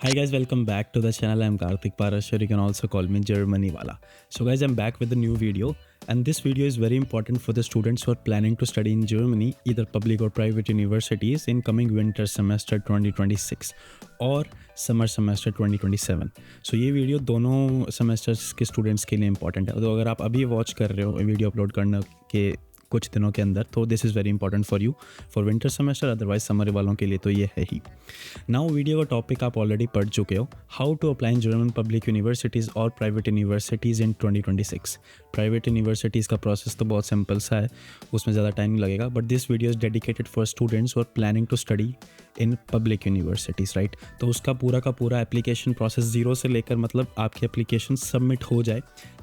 Hi guys, welcome back to the channel. I'm Karthik Parashar. You can also call me Germany Wala. So guys, I'm back with a new video, and this video is very important for the students who are planning to study in Germany, either public or private universities in coming winter semester 2026 और summer semester 2027. सो ये video दोनों semesters के students के लिए important है. तो अगर आप अभी वॉच कर रहे हो वीडियो अपलोड करने के कुछ दिनों के अंदर, तो this is very important for you for winter semester, otherwise summer वालों के लिए तो ये है ही. नाउ वीडियो का टॉपिक आप ऑलरेडी पढ़ चुके हो, how to apply in German public universities और private universities in 2026. Private universities का प्रोसेस तो बहुत सिंपल सा है, उसमें ज़्यादा टाइम नहीं लगेगा, but this video is dedicated for students और planning to study in public universities, right. तो उसका पूरा का पूरा एप्लीकेशन प्रोसेस ज़ीरो से लेकर मतलब आपकी एप्लीकेशन सबमिट हो जाए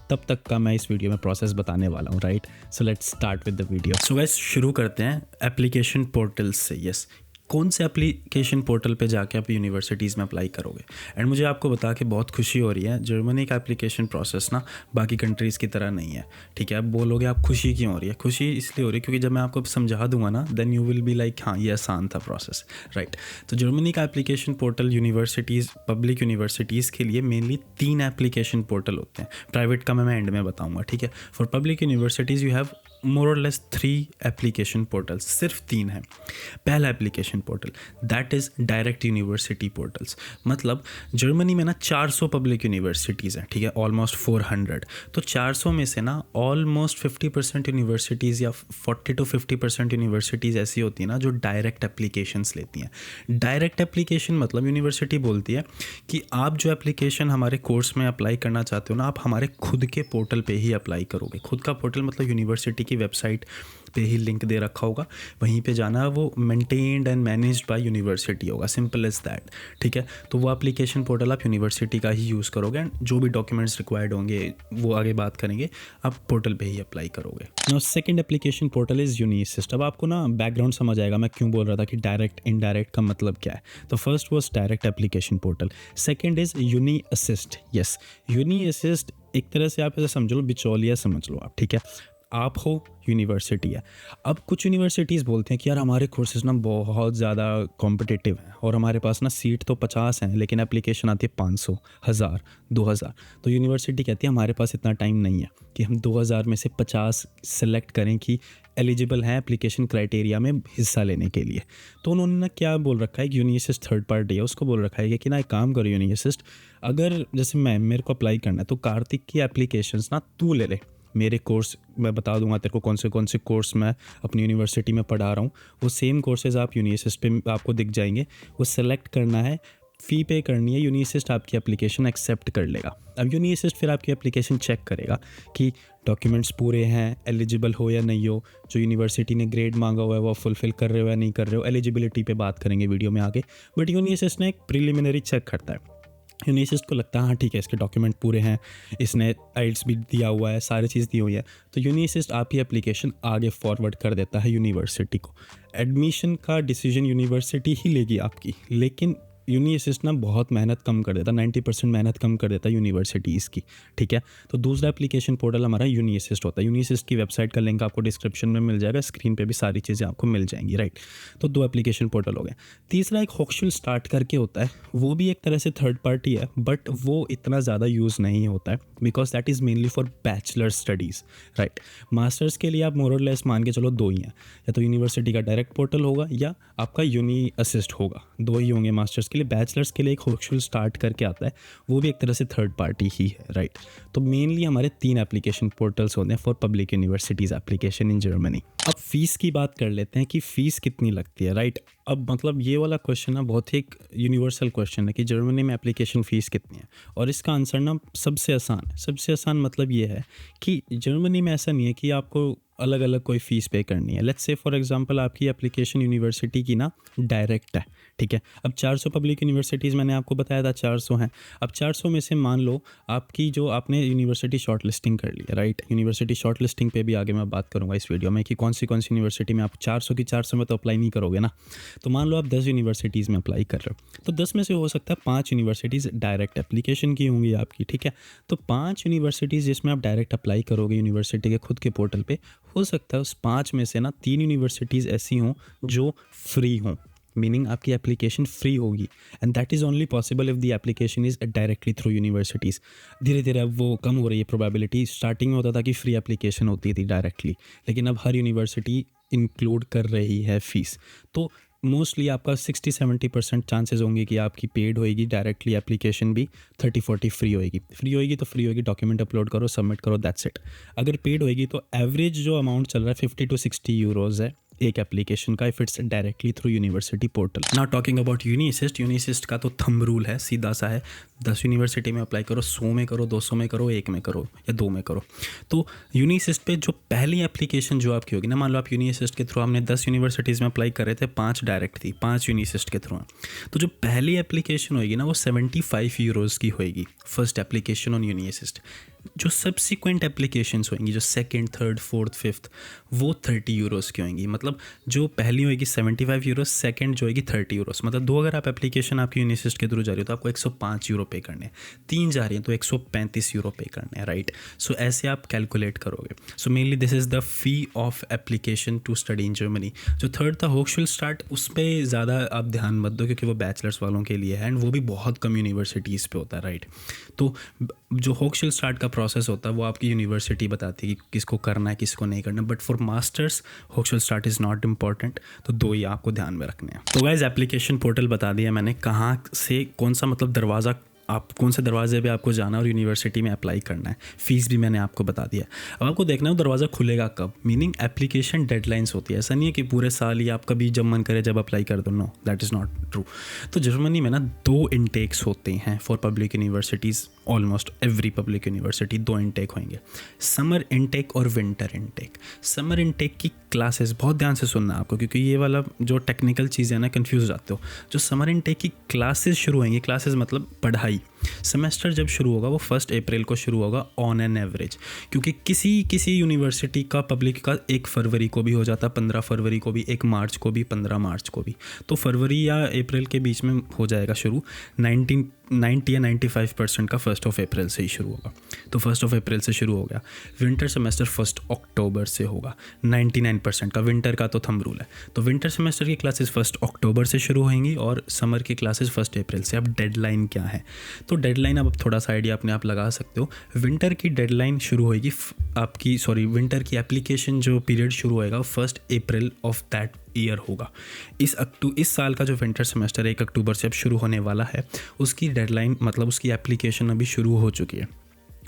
तब तक का मैं इस वीडियो में प्रोसेस बताने वाला हूँ, right. So let's start with the video. So guys, शुरू करते हैं एप्लीकेशन पोर्टल से. यस, कौन से एप्लीकेशन पोर्टल पे जाके आप यूनिवर्सिटीज़ में अप्लाई करोगे. एंड मुझे आपको बता के बहुत खुशी हो रही है, जर्मनी का एप्लीकेशन प्रोसेस ना बाकी कंट्रीज़ की तरह नहीं है, ठीक है. आप बोलोगे आप खुशी क्यों हो रही है. खुशी इसलिए हो रही है क्योंकि जब मैं आपको समझा दूंगा ना, then you will be like हाँ ये आसान था प्रोसेस, राइट. तो जर्मनी का application portal universities, public universities के लिए मेनली 3 एप्लीकेशन पोर्टल होते हैं. प्राइवेट का मैं एंड में बताऊँगा, ठीक है. For public universities you have more और लेस 3 एप्लीकेशन पोर्टल्स, सिर्फ 3 हैं. पहला application portal that is direct university portals. मतलब जर्मनी में ना 400 पब्लिक यूनिवर्सिटीज़ हैं, ठीक है, ऑलमोस्ट 400. तो 400 में से ना ऑलमोस्ट 50% यूनिवर्सिटीज़ या 40 to 50% यूनिवर्सिटीज़ ऐसी होती हैं ना जो डायरेक्ट एप्लीकेशंस लेती हैं. डायरेक्ट एप्लीकेशन मतलब यूनिवर्सिटी बोलती है कि आप जो एप्लीकेशन हमारे कोर्स में अप्लाई करना चाहते हो ना, आप हमारे खुद के पोर्टल पे ही अप्लाई करोगे. खुद का पोर्टल मतलब यूनिवर्सिटी की वेबसाइट पे ही लिंक दे रखा होगा, वहीं पे जाना, वो maintained and managed by university होगा, सिंपल एज दैट, ठीक है. तो वो एप्लीकेशन पोर्टल आप यूनिवर्सिटी का ही यूज़ करोगे एंड जो भी डॉक्यूमेंट्स रिक्वायर्ड होंगे वो आगे बात करेंगे, आप पोर्टल पे ही अप्लाई करोगे. Now second application portal is UNISIST. अब आपको ना बैकग्राउंड समझ आएगा मैं क्यों बोल रहा था कि डायरेक्ट इनडायरेक्ट का मतलब क्या है. तो first was direct application portal, second is uni assist. Yes, uni assist एक तरह से आप ऐसे समझ लो, बिचौलिया समझ लो आप, ठीक है. आप हो, यूनिवर्सिटी है. अब कुछ यूनिवर्सिटीज़ बोलते हैं कि यार हमारे कोर्सेज ना बहुत ज़्यादा कॉम्पिटिटिव हैं और हमारे पास ना सीट तो 50 हैं लेकिन एप्लीकेशन आती है 500, 1000, 2000. तो यूनिवर्सिटी कहती है हमारे पास इतना टाइम नहीं है कि हम 2000 में से 50 सेलेक्ट करें कि एलिजिबल हैं एप्लीकेशन क्राइटेरिया में हिस्सा लेने के लिए. तो उन्होंने ना क्या बोल रखा है कि यूनिसिस्ट थर्ड पार्टी है, उसको बोल रखा है कि ना एक काम करो यूनिसिस्ट, अगर जैसे मेरे को अप्लाई करना है तो कार्तिक की एप्लीकेशंस ना तू ले ले. मेरे कोर्स मैं बता दूंगा तेरे को कौन से कोर्स मैं अपनी यूनिवर्सिटी में पढ़ा रहा हूँ, वो सेम कोर्सेज आप यूनिसिस्ट पे आपको दिख जाएंगे. वो सेलेक्ट करना है, फ़ी पे करनी है, यूनिसिस्ट आपकी एप्लीकेशन एक्सेप्ट कर लेगा. अब यूनिसिस्ट फिर आपकी एप्लीकेशन चेक करेगा कि डॉक्यूमेंट्स पूरे हैं, एलिजिबल हो या नहीं हो, जो यूनिवर्सिटी ने ग्रेड मांगा हुआ है वो फुलफिल कर रहे हो या नहीं कर रहे हो. एलिजिबिलिटी पे बात करेंगे वीडियो में आगे, बट यूनिसिस्ट ने एक प्रिलिमिनरी चेक करता है. यूनिसिस्ट को लगता है हाँ ठीक है, इसके डॉक्यूमेंट पूरे हैं, इसने आइल्स भी दिया हुआ है, सारी चीज़ दी हुई है, तो यूनिसिस्ट आपकी एप्लीकेशन आगे फॉरवर्ड कर देता है यूनिवर्सिटी को. एडमिशन का डिसीजन यूनिवर्सिटी ही लेगी आपकी, लेकिन यूनिसिस्ट ना बहुत मेहनत कम कर देता, 90% मेहनत कम कर देता है यूनिवर्सिटीज़ की, ठीक है. तो दूसरा एप्लीकेशन पोर्टल हमारा यूनिसिस्ट होता है. यूनिसिस्ट की वेबसाइट का लिंक आपको डिस्क्रिप्शन में मिल जाएगा, स्क्रीन पे भी सारी चीज़ें आपको मिल जाएंगी, राइट. तो 2 एप्लीकेशन पोर्टल हो गए. तीसरा एक होक्सुल स्टार्ट करके होता है, वो भी एक तरह से थर्ड पार्टी है, बट वो इतना ज़्यादा यूज़ नहीं होता है because that is mainly for bachelor studies, right. Masters के लिए आप मोर और लेस मान के चलो 2 ही हैं, या तो यूनिवर्सिटी का डायरेक्ट पोर्टल होगा या आपका यूनी असिस्ट होगा, 2 ही होंगे मास्टर्स के लिए. बैचलर्स के लिए एक होक्सुल स्टार्ट करके आता है, वो भी एक तरह से थर्ड पार्टी ही है, राइट. तो मेनली हमारे 3 एप्लीकेशन पोर्टल्स होते हैं for public universities application in Germany. अब फीस की बात कर लेते हैं कि फ़ीस कितनी लगती है, राइट. अब मतलब ये वाला क्वेश्चन ना बहुत ही एक यूनिवर्सल क्वेश्चन है कि जर्मनी में एप्लीकेशन फ़ीस कितनी है, और इसका आंसर ना सबसे आसान है. सबसे आसान मतलब ये है कि जर्मनी में ऐसा नहीं है कि आपको अलग अलग कोई फ़ीस पे करनी है. लेट्स से फॉर एग्जांपल आपकी एप्लीकेशन यूनिवर्सिटी की ना डायरेक्ट है, ठीक है. अब 400 पब्लिक यूनिवर्सिटीज़ मैंने आपको बताया था 400 हैं. अब 400 में से मान लो आपकी जो आपने यूनिवर्सिटी शॉर्ट लिस्टिंग कर ली है, राइट. यूनिवर्सिटी शॉर्ट लिस्टिंग पे भी आगे मैं बात करूँगा इस वीडियो में कि कौन सी यूनिवर्सिटी में आप 400 की 400 में तो अप्लाई नहीं करोगे ना. तो मान लो आप 10 यूनिवर्सिटीज़ में अप्लाई कर रहे हो, तो 10 में से हो सकता है 5 यूनिवर्सिटीज़ डायरेक्ट एप्लीकेशन की होंगी आपकी, ठीक है. तो 5 यूनिवर्सिटीज़ जिसमें आप डायरेक्ट अप्लाई करोगे यूनिवर्सिटी के खुद के पोर्टल पे, हो सकता है उस 5 में से ना 3 यूनिवर्सिटीज़ ऐसी हों जो फ्री हों, मीनिंग आपकी एप्लीकेशन फ्री होगी and that is only possible if the application is directly through universities. धीरे धीरे अब वो कम हो रही है प्रोबेबिलिटी। स्टार्टिंग में होता था कि फ्री एप्लीकेशन होती थी डायरेक्टली, लेकिन अब हर यूनिवर्सिटी इंक्लूड कर रही है फ़ीस। तो मोस्टली आपका 60-70% चांसेस होंगे कि आपकी पेड होएगी डायरेक्टली एप्लीकेशन भी, 30-40 फ्री होएगी। फ्री होएगी तो फ्री होएगी, डॉक्यूमेंट अपलोड करो, सबमिट करो, दैट्स इट। अगर पेड होएगी तो एवरेज जो अमाउंट चल रहा है 50 to 60 है एक एप्लीकेशन का, if it's directly through university portal. Now talking about UNISIST का तो थंब रूल है, सीधा सा है, 10 यूनिवर्सिटी में अप्लाई करो, 100 में करो, 200 में करो, 1 में करो या 2 में करो। तो यूनिसिस्ट पे जो पहली एप्लीकेशन जो आपकी होगी ना, मान लो आप यूनिसिस्ट के थ्रू, हमने 10 यूनिवर्सिटीज़ में अप्लाई कर रहे थे, 5 डायरेक्ट थी, 5 यूनिसिस्ट के थ्रू हैं। तो जो पहली एप्लीकेशन होगी ना वो 75 यूरोज़ की होएगी, फर्स्ट एप्लीकेशन ऑन यूनिसिस्ट। जो सब्सिक्वेंट एप्लीकेशंस होंगी, जो सेकंड, थर्ड, फोर्थ, फिफ्थ, वो 30 यूरोज़ की होंगी। मतलब जो पहली होगी 75 यूरोज़, सेकंड जो होगी 30 यूरोज़। मतलब 2 अगर आप एप्लीकेशन आपकी यूनिसिस्ट के थ्रू जा रही हो तो आपको 105 यूरो पे करने हैं, 3 जा रही हैं तो 135 यूरो पे करने हैं, राइट। सो ऐसे आप कैलकुलेट करोगे। So mainly this is the fee of application to study in Germany. जो थर्ड था होक्सविलस्टार्ट, उस पर ज़्यादा आप ध्यान मत दो क्योंकि वो बैचलर्स वालों के लिए है एंड वो भी बहुत कम यूनिवर्सिटीज़ पे होता है, राइट। तो जो होक्सविलस्टार्ट का प्रोसेस होता है वो आपकी यूनिवर्सिटी बताती है कि किसको करना है, किसको नहीं करना। बट फॉर मास्टर्स होक्सविलस्टार्ट इज़ नॉट इम्पॉर्टेंट। तो 2 ही आपको ध्यान में रखने हैं। तो गाइस एप्लीकेशन पोर्टल बता दिया मैंने, कहाँ से कौन सा मतलब दरवाज़ा, आप कौन से दरवाजे पे आपको जाना और यूनिवर्सिटी में अप्लाई करना है। फ़ीस भी मैंने आपको बता दिया। अब आपको देखना है दरवाज़ा खुलेगा कब, मीनिंग एप्लीकेशन डेडलाइंस होती है। ऐसा नहीं है कि पूरे साल ही आप कभी जब मन करे जब अप्लाई कर दो, no, that is not true. तो जर्मनी में ना 2 इनटेक्स होते हैं for public universities. Almost every public university 2 intake होंगे, समर इनटेक और विंटर इनटेक। समर इनटेक की क्लासेस बहुत ध्यान से सुनना आपको, क्योंकि ये वाला जो टेक्निकल चीज़ें ना कन्फ्यूज़ जाते हो। जो समर इनटेक की क्लासेस शुरू होंगी, क्लासेस मतलब पढ़ाई, सेमेस्टर जब शुरू होगा वो 1 अप्रैल को शुरू होगा ऑन एन एवरेज। क्योंकि किसी यूनिवर्सिटी का पब्लिक का 1 फरवरी को भी हो जाता है, 15 फरवरी को भी, 1 मार्च को भी, 15 मार्च को भी। तो फरवरी या अप्रैल के बीच में हो जाएगा शुरू। 90 या 95% का 1 अप्रैल से ही शुरू होगा। तो 1 अप्रैल से शुरू हो गया। विंटर सेमेस्टर 1 अक्टूबर से होगा। 99% का विंटर का तो थंब रूल है। तो विंटर सेमेस्टर की क्लासेस 1 अक्टूबर से शुरू होंगी और समर की क्लासेस 1 अप्रैल से। अब डेडलाइन क्या है, तो डेडलाइन अब थोड़ा सा आइडिया अपने आप लगा सकते हो। विंटर की डेडलाइन शुरू होगी विंटर की एप्लीकेशन जो पीरियड शुरू होएगा 1 अप्रैल ऑफ दैट ईयर होगा। इस साल का जो विंटर सेमेस्टर 1 अक्टूबर से अब शुरू होने वाला है, उसकी डेडलाइन मतलब उसकी एप्लीकेशन अभी शुरू हो चुकी है।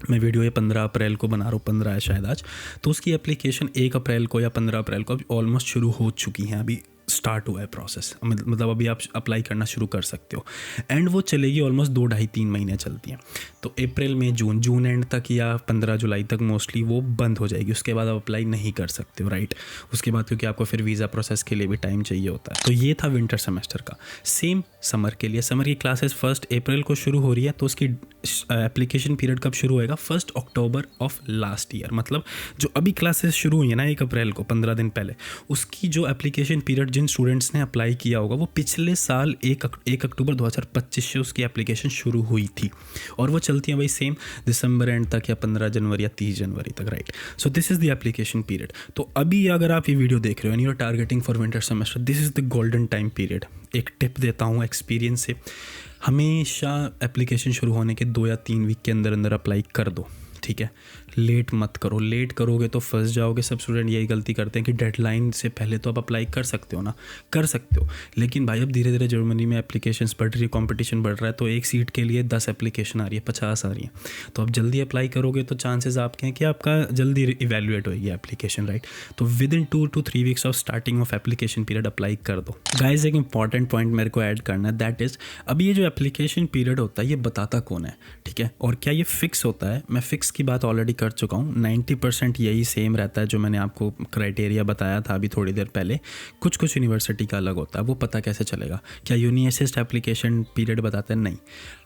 मैं वीडियो ये 15 अप्रैल को बना रहा हूँ, 15 है शायद आज। तो उसकी एप्लीकेशन 1 अप्रैल को या 15 अप्रैल को अभी ऑलमोस्ट शुरू हो चुकी हैं। अभी स्टार्ट हुआ है प्रोसेस, मतलब अभी आप अप्लाई करना शुरू कर सकते हो एंड वो चलेगी ऑलमोस्ट 2, 2.5, 3 महीने चलती हैं। तो अप्रैल में जून एंड तक या 15 जुलाई तक मोस्टली वो बंद हो जाएगी। उसके बाद आप अप्लाई नहीं कर सकते हो, राइट। उसके बाद क्योंकि आपको फिर वीज़ा प्रोसेस के लिए भी टाइम चाहिए होता है। तो ये था विंटर सेमेस्टर का। सेम समर के लिए, समर की क्लासेस 1 अप्रैल को शुरू हो रही है। तो उसकी एप्लीकेशन पीरियड कब शुरू होएगा, 1 अक्टूबर ऑफ लास्ट ईयर। मतलब जो अभी क्लासेस शुरू हुई है ना 1 अप्रैल को, 15 दिन पहले, उसकी जो एप्लीकेशन पीरियड जिन स्टूडेंट्स ने अप्लाई किया होगा वो पिछले साल 1 अक्टूबर 2025 से उसकी एप्लीकेशन शुरू हुई थी और वो चलती है भाई सेम दिसंबर एंड तक या 15 जनवरी या 30 जनवरी तक, right. So this is the application period. तो अभी अगर आप ये वीडियो देख रहे हो and you are targeting for winter semester, this is the golden time period. एक टिप देता हूँ एक्सपीरियंस से, हमेशा एप्लीकेशन शुरू होने के 2 या 3 वीक के अंदर अंदर अप्लाई कर दो, ठीक है। लेट मत करो, लेट करोगे तो फंस जाओगे। सब स्टूडेंट यही गलती करते हैं कि डेडलाइन से पहले तो आप अप्लाई कर सकते हो ना, कर सकते हो, लेकिन भाई अब धीरे धीरे जर्मनी में एप्लीकेशंस बढ़ रही है, कंपटीशन बढ़ रहा है, तो एक सीट के लिए 10 एप्लीकेशन आ रही है, 50 आ रही है। तो आप जल्दी अप्लाई करोगे तो चांसेस आपके हैं कि आपका जल्दी इवेल्युएट होगी एप्लीकेशन, राइट। तो with in 2 to 3 weeks of starting of application period apply कर दो। गाइस एक इंपॉर्टेंट पॉइंट मेरे को ऐड करना है, दैट इज़ अभी ये जो एप्लीकेशन पीरियड होता है ये बताता कौन है, ठीक है। और क्या ये फिक्स होता है, मैं फिक्स की बात ऑलरेडी कर चुका हूँ। 90% यही सेम रहता है जो मैंने आपको क्राइटेरिया बताया था अभी थोड़ी देर पहले। कुछ यूनिवर्सिटी का अलग होता है, वो पता कैसे चलेगा। क्या यूनिअसिस्ट एप्लीकेशन पीरियड बताते हैं, नहीं।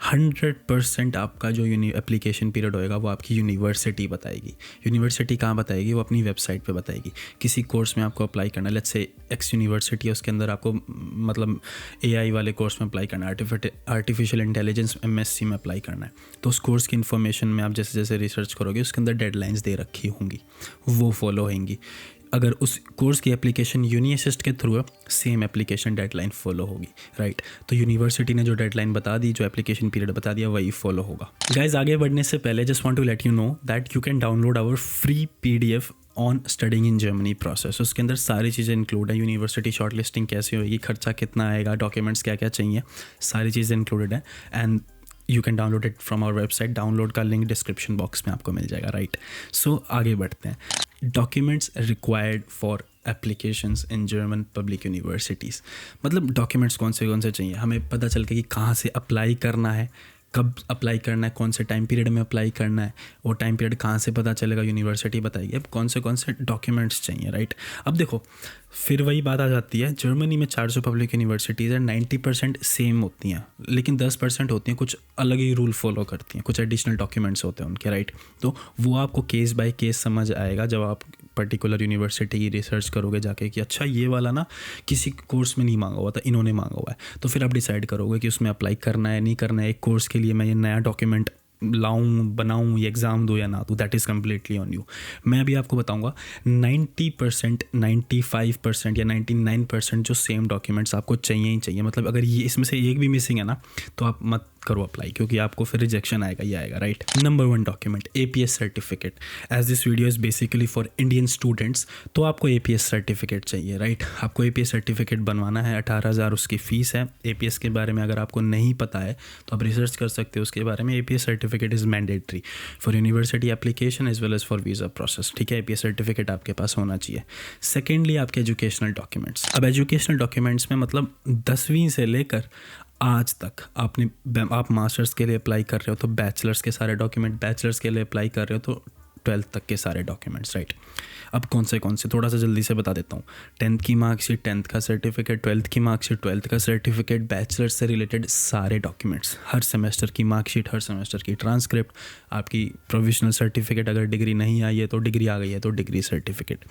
100% आपका जो एप्लीकेशन पीरियड होएगा वो आपकी यूनिवर्सिटी बताएगी। यूनिवर्सिटी कहाँ बताएगी, वो अपनी वेबसाइट पे बताएगी। किसी कोर्स में आपको अप्लाई करना है, लेट्स से एक्स यूनिवर्सिटी है, उसके अंदर आपको मतलब AI वाले कोर्स में अप्लाई करना है, आर्टिफिशियल इंटेलिजेंस MSc में अप्लाई करना है, तो उस कोर्स की इन्फॉर्मेशन में आप जैसे जैसे रिसर्च करोगे उसके अंदर डेडलाइंस दे रखी होंगी, वो फॉलो होंगी। अगर उस कोर्स की एप्लीकेशन यूनी असिस्ट के थ्रू है, सेम एप्लीकेशन डेडलाइन फॉलो होगी, राइट। तो यूनिवर्सिटी ने जो डेडलाइन बता दी, जो एप्लीकेशन पीरियड बता दिया, वही फॉलो होगा। गाइज आगे बढ़ने से पहले just want to let you know that you can download our free PDF on studying in Germany process. उसके अंदर सारी चीज़ें इंक्लूड है, यूनिवर्सिटी शॉर्ट लिस्टिंग कैसे होगी, खर्चा कितना आएगा, डॉक्यूमेंट्स क्या क्या चाहिए, सारी चीज़ें इंक्लूडेड है। And you can download it from our website. Download का लिंक डिस्क्रिप्शन बॉक्स में आपको मिल जाएगा, राइट। सो आगे बढ़ते हैं। Documents required for applications in German public universities. मतलब डॉक्यूमेंट्स कौन से चाहिए, हमें पता चल के कि कहाँ से अप्लाई करना है, कब अप्लाई करना है, कौन से टाइम पीरियड में अप्लाई करना है, वो टाइम पीरियड कहाँ से पता चलेगा, यूनिवर्सिटी बताएगी। अब कौन से डॉक्यूमेंट्स चाहिए, राइट। अब देखो फिर वही बात आ जाती है, जर्मनी में 400 पब्लिक यूनिवर्सिटीज़ है, 90% सेम होती हैं, लेकिन 10% होती हैं कुछ अलग ही रूल फॉलो करती हैं, कुछ एडिशनल डॉक्यूमेंट्स होते हैं उनके, राइट। तो वो आपको केस बाय केस समझ आएगा जब आप पर्टिकुलर यूनिवर्सिटी की रिसर्च करोगे जाके कि अच्छा ये वाला ना किसी कोर्स में नहीं मांगा हुआ था, इन्होंने मांगा हुआ है। तो फिर आप डिसाइड करोगे कि उसमें अप्लाई करना है नहीं करना है। एक कोर्स के लिए मैं ये नया डॉक्यूमेंट लाऊं, बनाऊं, ये एग्ज़ाम दूं या ना दूं, that is completely on you. मैं अभी आपको बताऊंगा 90%, 95% या 99% जो सेम डॉक्यूमेंट्स आपको चाहिए ही चाहिए। मतलब अगर ये इसमें से एक भी मिसिंग है ना तो आप मत करो अप्लाई, क्योंकि आपको फिर रिजेक्शन आएगा ही आएगा, right. Number 1 document APS certificate. As this video is basically for Indian students, तो आपको APS सर्टिफिकेट चाहिए, राइट। आपको APS सर्टिफिकेट बनवाना है, 18,000 उसकी फ़ीस है। APS के बारे में अगर आपको नहीं पता है तो आप रिसर्च कर सकते हो उसके बारे में। APS certificate is mandatory for university application as well as for visa process, ठीक है। APS सर्टिफिकेट आपके पास होना चाहिए। सेकेंडली आपके एजुकेशनल डॉक्यूमेंट्स। अब एजुकेशनल डॉक्यूमेंट्स में मतलब 10वीं से लेकर आज तक आप मास्टर्स के लिए अप्लाई कर रहे हो तो बैचलर्स के सारे डॉक्यूमेंट, बैचलर्स के लिए अप्लाई कर रहे हो तो 12th तक के सारे डॉक्यूमेंट्स, राइट। अब कौन से थोड़ा सा जल्दी से बता देता हूँ। 10th की मार्कशीट, 10th का सर्टिफिकेट, 12th की मार्कशीट, 12th का सर्टिफिकेट, बैचलर्स से रिलेटेड सारे डॉक्यूमेंट्स, हर सेमेस्टर की मार्कशीट, हर सेमेस्टर की ट्रांसक्रिप्ट, आपकी प्रोविजनल सर्टिफिकेट, अगर डिग्री नहीं आई है तो डिग्री आ गई है तो degree certificate.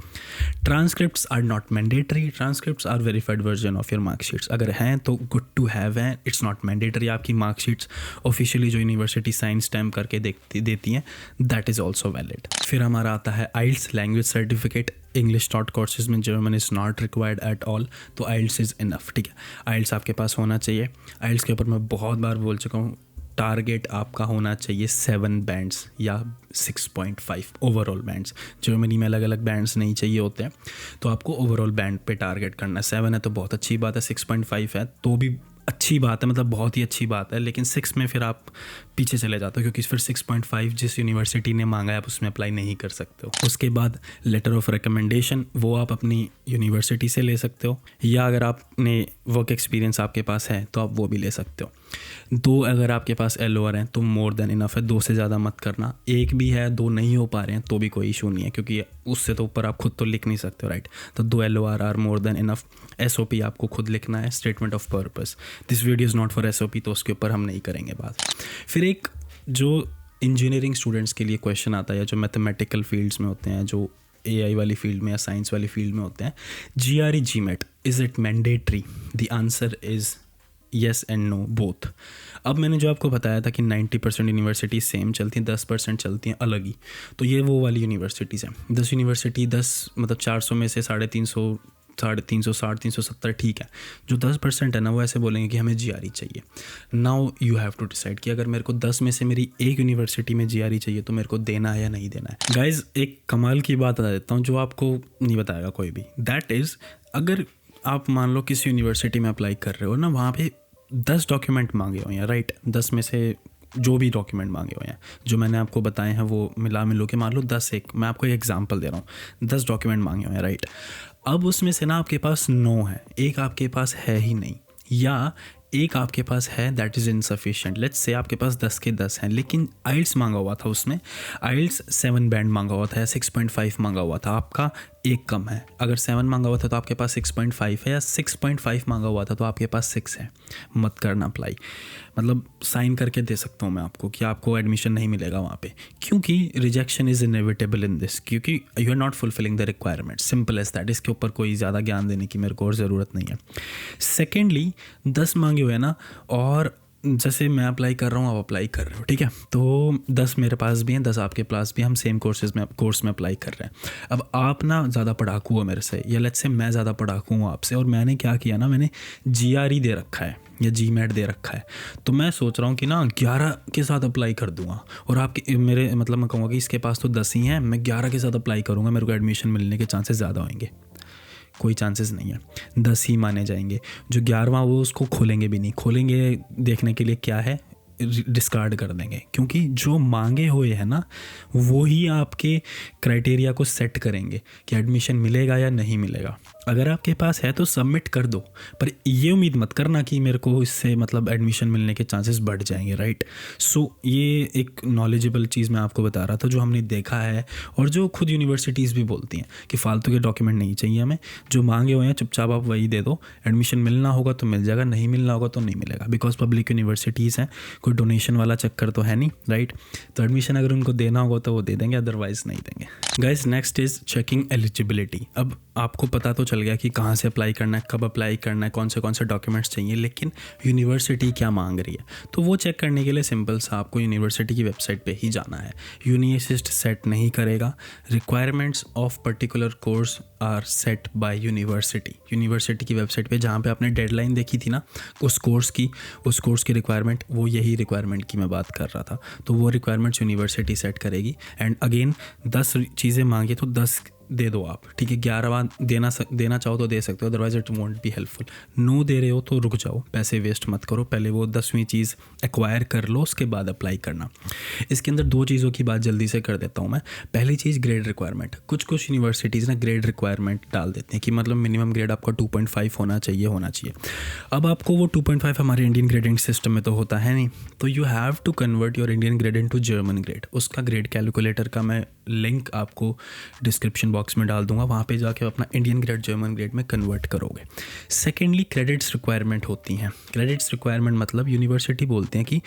Transcripts are not mandatory, transcripts are verified version of your marksheets. अगर हैं तो गुड टू हैव हैं, इट्स नॉट मैंडेटरी। आपकी मार्कशीट्स ऑफिशियली जो यूनिवर्सिटी साइन स्टैम्प करके देती हैं, दैट इज़ ऑल्सो वैलिड। फिर हमारा आता है IELTS language certificate. English taught courses में German is not required at all, तो IELTS इज़ इनफ, ठीक है। IELTS आपके पास होना चाहिए। IELTS के ऊपर मैं बहुत बार बोल चुका हूँ, टारगेट आपका होना चाहिए 7 बैंड्स या 6.5 ओवरऑल बैंड्स। जर्मनी में अलग अलग बैंड्स नहीं चाहिए होते हैं, तो आपको ओवरऑल बैंड पे टारगेट करना है। 7 है तो बहुत अच्छी बात है, 6.5 है तो भी अच्छी बात है, मतलब बहुत ही अच्छी बात है। लेकिन 6 में फिर आप पीछे चले जाते हो, क्योंकि फिर 6.5 जिस यूनिवर्सिटी ने मांगा है आप उसमें अप्लाई नहीं कर सकते हो। उसके बाद लेटर ऑफ रिकमेंडेशन, वो आप अपनी यूनिवर्सिटी से ले सकते हो, या अगर आपने वर्क एक्सपीरियंस आपके पास है तो आप वो भी ले सकते हो। 2 अगर आपके पास LOR हैं तो मोर देन इनफ है, 2 से ज़्यादा मत करना। 1 भी है, 2 नहीं हो पा रहे हैं तो भी कोई इशू नहीं है, क्योंकि उससे तो ऊपर आप खुद तो लिख नहीं सकते हो, राइट। तो 2 LOR are more than enough. SOP आपको खुद लिखना है, statement of purpose. This video is not for SOP, तो उसके ऊपर हम नहीं करेंगे बात। फिर एक जो इंजीनियरिंग स्टूडेंट्स के लिए क्वेश्चन आता है, या जो मैथमेटिकल फील्ड्स में होते हैं, जो AI वाली फील्ड में या साइंस वाली फील्ड में होते हैं, GRE GMAT is it mandatory? The answer is yes and no both. अब मैंने जो आपको बताया था कि 90% यूनिवर्सिटी सेम चलती हैं, 10% चलती हैं अलग ही, तो ये वो वाली यूनिवर्सिटीज़ हैं। 10 यूनिवर्सिटी, 10 मतलब 400 में से 350, 360, 370 ठीक है। जो 10% है ना, वो ऐसे बोलेंगे कि हमें GRE चाहिए। Now you have to decide कि अगर मेरे को 10 में से मेरी एक यूनिवर्सिटी में GRE चाहिए तो मेरे को देना है या नहीं देना है। गाइज एक कमाल की बात बता देता हूँ जो आपको नहीं बताएगा कोई भी। दैट इज़, अगर आप मान लो किसी यूनिवर्सिटी में अप्लाई कर रहे हो ना, वहाँ पे 10 डॉक्यूमेंट मांगे हुए हैं, राइट। 10 में से जो भी डॉक्यूमेंट मांगे हुए हैं जो मैंने आपको बताए हैं वो मिलो के मान लो 10, एक मैं आपको एक एग्जांपल दे रहा हूँ, 10 डॉक्यूमेंट मांगे हुए हैं, राइट। अब उसमें से ना आपके पास 9 है, एक आपके पास है ही नहीं, या एक आपके पास है that is insufficient. Let's say आपके पास 10 के 10 हैं, लेकिन IELTS मांगा हुआ था, उसमें IELTS 7 बैंड मांगा हुआ था या 6.5 मांगा हुआ था, आपका एक कम है। अगर 7 मांगा हुआ था तो आपके पास 6.5 है, या 6.5 मांगा हुआ था तो आपके पास 6 है, मत करना अप्लाई। मतलब साइन करके दे सकता हूँ मैं आपको कि आपको एडमिशन नहीं मिलेगा वहाँ पे, क्योंकि rejection is inevitable in this, क्योंकि you are not fulfilling the requirement, simple as that. इसके ऊपर कोई ज़्यादा ज्ञान देने की मेरे को और ज़रूरत नहीं है। सेकेंडली 10 मांगे हुए हैं ना, और जैसे मैं अप्लाई कर रहा हूँ, आप अप्लाई कर रहे हो, ठीक है, तो 10 मेरे पास भी हैं, 10 आपके पास भी हैं, हम सेम कोर्स में अप्लाई कर रहे हैं। अब आप ना ज़्यादा पढ़ाकू हो मेरे से, या लेट्स से मैं ज़्यादा पढ़ाकू हूँ आपसे, और मैंने क्या किया ना, मैंने GRE दे रखा है या GMAT दे रखा है, तो मैं सोच रहा हूँ कि ना 11 के साथ अप्लाई कर दूंगा। और आपके मेरे मतलब मैं कहूँगा कि इसके पास तो 10 ही हैं, मैं 11 के साथ अप्लाई करूँगा, मेरे को एडमिशन मिलने के चांसेस ज़्यादा होंगे। कोई चांसेस नहीं है, 10 ही माने जाएंगे। जो 11वां वो उसको खोलेंगे भी नहीं, खोलेंगे देखने के लिए क्या है, डिस्कार्ड कर देंगे, क्योंकि जो मांगे हुए हैं ना वो ही आपके क्राइटेरिया को सेट करेंगे कि एडमिशन मिलेगा या नहीं मिलेगा। अगर आपके पास है तो सबमिट कर दो, पर ये उम्मीद मत करना कि मेरे को इससे मतलब एडमिशन मिलने के चांसेस बढ़ जाएंगे, राइट। सो ये एक नॉलेजेबल चीज़ मैं आपको बता रहा था, जो हमने देखा है और जो खुद यूनिवर्सिटीज़ भी बोलती हैं कि फालतू के डॉक्यूमेंट नहीं चाहिए हमें, जो मांगे हुए हैं चुपचाप आप वही दे दो, एडमिशन मिलना होगा तो मिल जाएगा, नहीं मिलना होगा तो नहीं मिलेगा, बिकॉज पब्लिक यूनिवर्सिटीज़ हैं, कोई डोनेशन वाला चक्कर तो है नहीं, राइट। तो एडमिशन अगर उनको देना होगा तो वो दे देंगे, अदरवाइज नहीं देंगे। Guys, next is checking eligibility. अब आपको पता तो चल गया कि कहाँ से अप्लाई करना है, कब अप्लाई करना है, कौन से डॉक्यूमेंट्स चाहिए, लेकिन यूनिवर्सिटी क्या मांग रही है, तो वो चेक करने के लिए सिंपल सा आपको यूनिवर्सिटी की वेबसाइट पे ही जाना है। यूनिअसिस्ट सेट नहीं करेगा, requirements of particular course are set by university की वेबसाइट पे, जहाँ पे आपने डेडलाइन देखी थी ना उस कोर्स की रिक्वायरमेंट, वो यही रिक्वायरमेंट की मैं बात कर रहा था। तो वो रिक्वायरमेंट्स यूनिवर्सिटी सेट करेगी। एंड अगेन 10 चीज़ें मांगी तो 10 दे दो आप, ठीक है। 11वां देना चाहो तो दे सकते हो, otherwise it won't be helpful. नो दे रहे हो तो रुक जाओ, पैसे वेस्ट मत करो, पहले वो 10वीं चीज़ एक्वायर कर लो, उसके बाद अप्लाई करना। इसके अंदर 2 चीज़ों की बात जल्दी से कर देता हूँ मैं। पहली चीज़ ग्रेड रिक्वायरमेंट। कुछ यूनिवर्सिटीज़ ना ग्रेड रिक्वायरमेंट डाल देते हैं कि मतलब मिनिमम ग्रेड आपका 2.5 होना चाहिए। अब आपको वो 2.5 हमारे इंडियन ग्रेडिंग सिस्टम में तो होता है नहीं, तो you have to convert your Indian grade into German grade. उसका ग्रेड कैलकुलेटर का मैं लिंक आपको डिस्क्रिप्शन बॉक्स में डाल दूंगा, वहाँ पे जाके अपना इंडियन ग्रेड जर्मन ग्रेड में कन्वर्ट करोगे। सेकेंडली, क्रेडिट्स रिक्वायरमेंट होती हैं। क्रेडिट्स रिक्वायरमेंट मतलब यूनिवर्सिटी बोलते हैं कि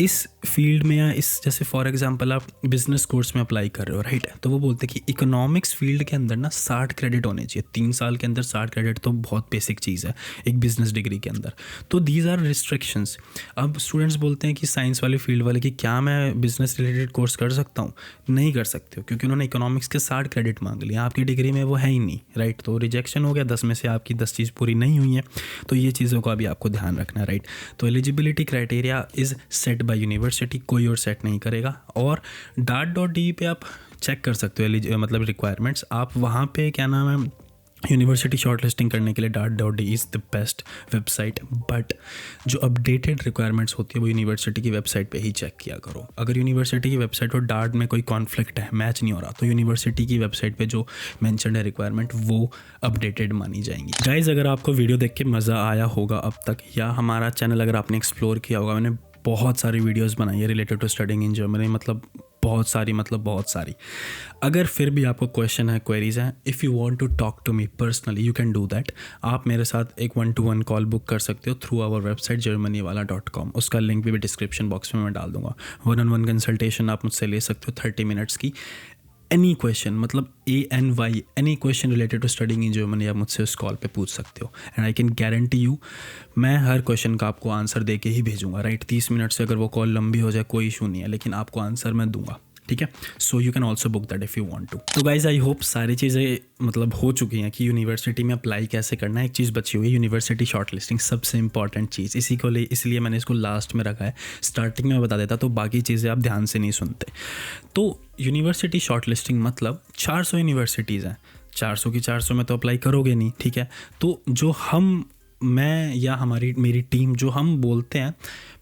इस फील्ड में या इस, जैसे फॉर एग्जांपल आप बिजनेस कोर्स में अप्लाई कर रहे हो, राइट, तो वो बोलते हैं कि इकोनॉमिक्स फील्ड के अंदर ना 60 क्रेडिट होने चाहिए। 3 साल के अंदर 60 क्रेडिट तो बहुत बेसिक चीज़ है एक बिजनेस डिग्री के अंदर। तो दीज आर रिस्ट्रिक्शंस। अब स्टूडेंट्स बोलते हैं कि साइंस वाले फील्ड वाले कि क्या मैं बिजनेस रिलेटेड कोर्स कर सकता हूँ? नहीं कर सकते हो, क्योंकि उन्होंने इकोनॉमिक्स के 60 क्रेडिट मांग लिया, आपकी डिग्री में वो है ही नहीं, राइट। तो रिजेक्शन हो गया, 10 में से आपकी 10 चीज़ पूरी नहीं हुई है। तो ये चीज़ों का भी आपको ध्यान रखना है, राइट। तो eligibility criteria is set by university, कोई और सेट नहीं करेगा। और DART.de पे आप चेक कर सकते हो मतलब रिक्वायरमेंट्स। आप वहाँ पे क्या नाम है, यूनिवर्सिटी शॉर्ट लिस्टिंग करने के लिए DART.de is the best website. But जो अपडेटेड रिक्वायरमेंट्स होती है वो यूनिवर्सिटी की वेबसाइट पे ही चेक किया करो। अगर यूनिवर्सिटी की वेबसाइट और डार्ट में कोई कॉन्फ्लिक्ट है, मैच नहीं हो रहा, तो यूनिवर्सिटी की वेबसाइट पे जो मेंशन्ड है रिक्वायरमेंट वो अपडेटेड मानी जाएंगी। गाइज, अगर आपको वीडियो देख के मज़ा आया होगा अब तक, या हमारा चैनल अगर आपने एक्सप्लोर किया होगा, मैंने बहुत सारी वीडियोस बनाई है related to studying in Germany, मतलब बहुत सारी। अगर फिर भी आपको क्वेश्चन है, क्वेरीज हैं, if you want to talk to me personally you can do that. आप मेरे साथ एक 1-to-1 कॉल बुक कर सकते हो थ्रू आवर वेबसाइट germanywala.com। उसका लिंक भी डिस्क्रिप्शन बॉक्स में मैं डाल दूंगा। 1-on-1 कंसल्टेशन आप मुझसे ले सकते हो 30 मिनट्स की। एनी क्वेश्चन, मतलब ANY, any question related to studying in Germany आप मुझसे उस कॉल पे पूछ सकते हो। And I can guarantee you, मैं हर क्वेश्चन का आपको आंसर दे के ही भेजूंगा, राइट। 30 मिनट से अगर वो कॉल लंबी हो जाए कोई इशू नहीं है, लेकिन आपको आंसर मैं दूंगा, ठीक है। So you can also book that if you want to. तो गाइज, आई होप सारी चीज़ें मतलब हो चुकी हैं कि यूनिवर्सिटी में अप्लाई कैसे करना है। एक चीज़ बची हुई है, यूनिवर्सिटी शॉर्ट लिस्टिंग, सबसे इंपॉर्टेंट चीज़। इसलिए मैंने इसको लास्ट में रखा है, स्टार्टिंग में बता देता तो बाकी चीज़ें आप ध्यान से नहीं सुनते। तो यूनिवर्सिटी शॉर्ट लिस्टिंग मतलब 400 यूनिवर्सिटीज़ हैं, 400 की 400 में तो अप्लाई करोगे नहीं, ठीक है। तो जो मैं या मेरी टीम जो हम बोलते हैं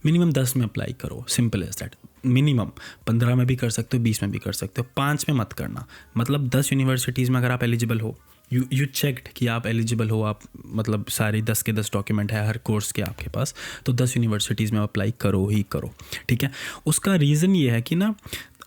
मिनिमम 10 में अप्लाई करो, सिंपल एज दैट। मिनिमम 15 में भी कर सकते हो, 20 में भी कर सकते हो, 5 में मत करना। मतलब 10 यूनिवर्सिटीज़ में अगर आप एलिजिबल हो, यू चेक्ड कि आप एलिजिबल हो, आप मतलब सारी 10 के 10 डॉक्यूमेंट है हर कोर्स के आपके पास, तो 10 यूनिवर्सिटीज़ में अप्लाई करो ही करो, ठीक है। उसका रीज़न ये है कि ना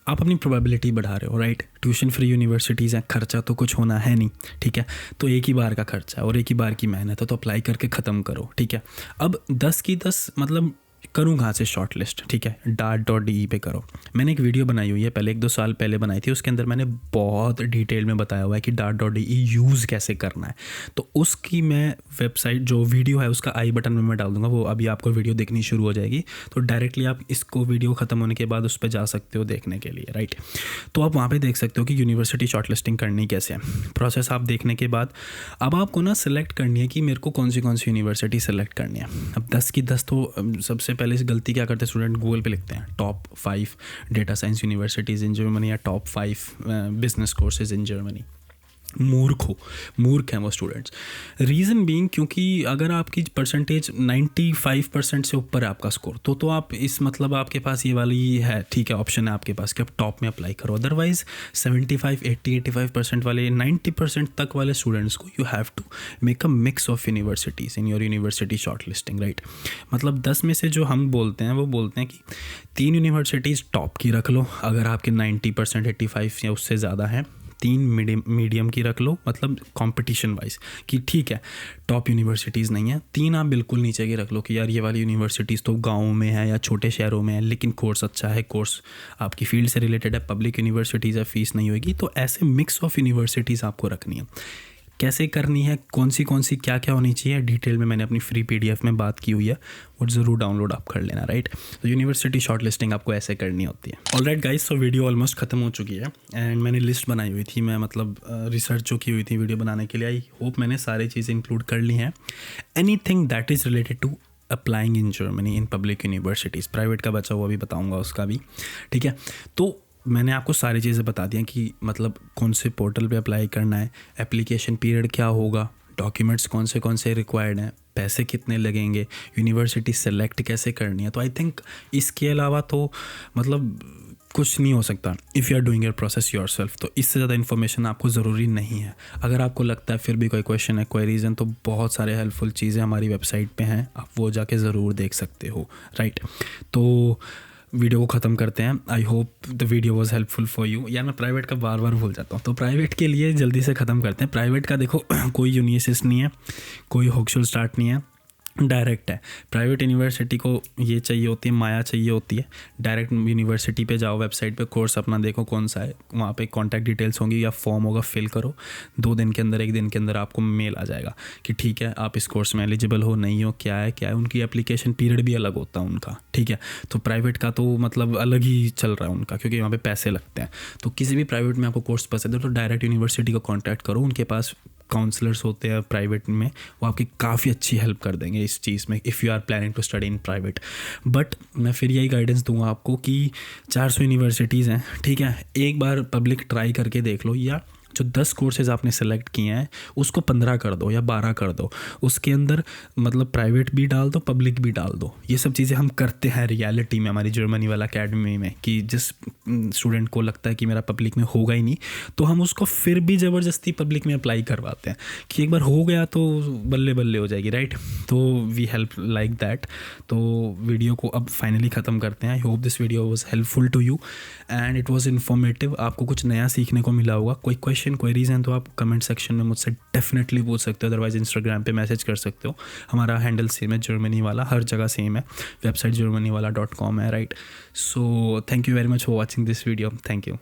आप अपनी प्रोबेबिलिटी बढ़ा रहे हो, राइट। ट्यूशन फ्री यूनिवर्सिटीज़ हैं, खर्चा तो कुछ होना है नहीं, ठीक है। तो एक ही बार का खर्चा है और एक ही बार की मेहनत है, तो अप्लाई करके ख़त्म करो, ठीक है। अब 10 की 10 मतलब करूँ कहाँ से शॉर्ट लिस्ट, ठीक है, dart.de पे करो। मैंने एक वीडियो बनाई हुई है पहले, 1-2 साल पहले बनाई थी, उसके अंदर मैंने बहुत डिटेल में बताया हुआ है कि dart.de यूज़ कैसे करना है। तो उसकी मैं वेबसाइट जो वीडियो है उसका आई बटन में मैं डाल दूंगा, वो अभी आपको वीडियो देखनी शुरू हो जाएगी, तो डायरेक्टली आप इसको वीडियो ख़त्म होने के बाद उस पर जा सकते हो देखने के लिए, राइट। तो आप वहाँ पे देख सकते हो कि यूनिवर्सिटी शॉर्टलिस्टिंग करनी कैसे है। प्रोसेस आप देखने के बाद अब आपको ना सिलेक्ट करनी है कि मेरे को कौन सी यूनिवर्सिटी सेलेक्ट करनी है। अब 10 की 10 तो सबसे पहले इस गलती क्या करते हैं स्टूडेंट, गूगल पे लिखते हैं top 5 data science universities in Germany या top 5 business courses in Germany. मूर्ख हैं वो स्टूडेंट्स। रीज़न बीइंग क्योंकि अगर आपकी परसेंटेज 95% से ऊपर है आपका स्कोर, तो आप इस मतलब आपके पास ये वाली है, ठीक है, ऑप्शन है आपके पास कि आप टॉप में अप्लाई करो। अदरवाइज 75, 80, 85% वाले, 90% तक वाले स्टूडेंट्स को you have to make a mix of universities in your university shortlisting, right. मतलब 10 में से जो हम बोलते हैं वो बोलते हैं कि 3 यूनिवर्सिटीज़ टॉप की रख लो अगर आपके 90%, 85 या उससे ज़्यादा हैं। 3 मीडियम की रख लो, मतलब कंपटीशन वाइज कि ठीक है टॉप यूनिवर्सिटीज़ नहीं है। 3 आप बिल्कुल नीचे की रख लो कि यार ये वाली यूनिवर्सिटीज़ तो गाँव में है या छोटे शहरों में है, लेकिन कोर्स अच्छा है, कोर्स आपकी फील्ड से रिलेटेड है, पब्लिक यूनिवर्सिटीज़ है, फीस नहीं होगी। तो ऐसे मिक्स ऑफ यूनिवर्सिटीज़ आपको रखनी है। कैसे करनी है, कौन सी क्या क्या होनी चाहिए, डिटेल में मैंने अपनी फ्री PDF में बात की हुई है, वो ज़रूर डाउनलोड आप कर लेना, राइट। तो यूनिवर्सिटी शॉर्ट लिस्टिंग आपको ऐसे करनी होती है। Alright guys, so video almost ख़त्म हो चुकी है एंड मैंने लिस्ट बनाई हुई थी, मैं मतलब रिसर्च जो की हुई थी वीडियो बनाने के लिए, आई होप मैंने सारी चीज़ें इंक्लूड कर ली हैं। Anything that is related to applying in Germany in public universities, private का बचा हुआ भी बताऊँगा उसका भी, ठीक है। तो मैंने आपको सारी चीज़ें बता दी हैं कि मतलब कौन से पोर्टल पे अप्लाई करना है, एप्लीकेशन पीरियड क्या होगा, डॉक्यूमेंट्स कौन से रिक्वायर्ड हैं, पैसे कितने लगेंगे, यूनिवर्सिटी सेलेक्ट कैसे करनी है। तो आई थिंक इसके अलावा तो मतलब कुछ नहीं हो सकता if you are doing your process yourself. तो इससे ज़्यादा इन्फॉर्मेशन आपको ज़रूरी नहीं है। अगर आपको लगता है फिर भी कोई क्वेश्चन है, कोई रीज़न, तो बहुत सारे हेल्पफुल चीज़ें हमारी वेबसाइट पे हैं, आप वो जाके ज़रूर देख सकते हो, राइट। तो वीडियो को ख़त्म करते हैं। I hope the video was helpful for you. यार मैं प्राइवेट का बार बार भूल जाता हूँ, तो प्राइवेट के लिए जल्दी से ख़त्म करते हैं। प्राइवेट का देखो कोई यूनिवर्सिटी नहीं है, कोई होक्शुल स्टार्ट नहीं है, डायरेक्ट है। प्राइवेट यूनिवर्सिटी को ये चाहिए होती है, माया चाहिए होती है। डायरेक्ट यूनिवर्सिटी पे जाओ, वेबसाइट पे कोर्स अपना देखो कौन सा है, वहाँ पे कॉन्टैक्ट डिटेल्स होंगी या फॉर्म होगा, फिल करो। 2 दिन के अंदर, 1 दिन के अंदर आपको मेल आ जाएगा कि ठीक है आप इस कोर्स में एलिजिबल हो, नहीं हो, क्या है। उनकी एप्लीकेशन पीरियड भी अलग होता है उनका, ठीक है। तो प्राइवेट का तो मतलब अलग ही चल रहा है उनका, क्योंकि वहाँ पे पैसे लगते हैं। तो किसी भी प्राइवेट में आपको कोर्स पसंद है तो डायरेक्ट यूनिवर्सिटी को कॉन्टैक्ट करो, उनके पास काउंसलर्स होते हैं प्राइवेट में, वो आपकी काफ़ी अच्छी हेल्प कर देंगे इस चीज़ में if you are planning to study in private. But मैं फिर यही गाइडेंस दूंगा आपको कि 400 यूनिवर्सिटीज़ हैं, ठीक है, एक बार पब्लिक ट्राई करके देख लो, या जो 10 कोर्सेज़ आपने सेलेक्ट किए हैं उसको 15 कर दो या 12 कर दो, उसके अंदर मतलब प्राइवेट भी डाल दो, पब्लिक भी डाल दो। ये सब चीज़ें हम करते हैं रियलिटी में हमारी जर्मनी वाला अकेडमी में, कि जिस स्टूडेंट को लगता है कि मेरा पब्लिक में होगा ही नहीं, तो हम उसको फिर भी ज़बरदस्ती पब्लिक में अप्लाई करवाते हैं कि एक बार हो गया तो बल्ले बल्ले हो जाएगी, राइट। तो वी हेल्प लाइक दैट। तो वीडियो को अब फाइनली ख़त्म करते हैं। I hope this video was helpful to you and it was informative. आपको कुछ नया सीखने को मिला होगा। कोई क्वेश्चन, कोई रीज़न तो आप कमेंट सेक्शन में मुझसे डेफिनेटली पूछ सकते हो, अदरवाइज इंस्टाग्राम पे मैसेज कर सकते हो। हमारा हैंडल सेम है, जर्मनी वाला, हर जगह सेम है। वेबसाइट germanywala.com है, right. So thank you very much for watching this video. Thank you.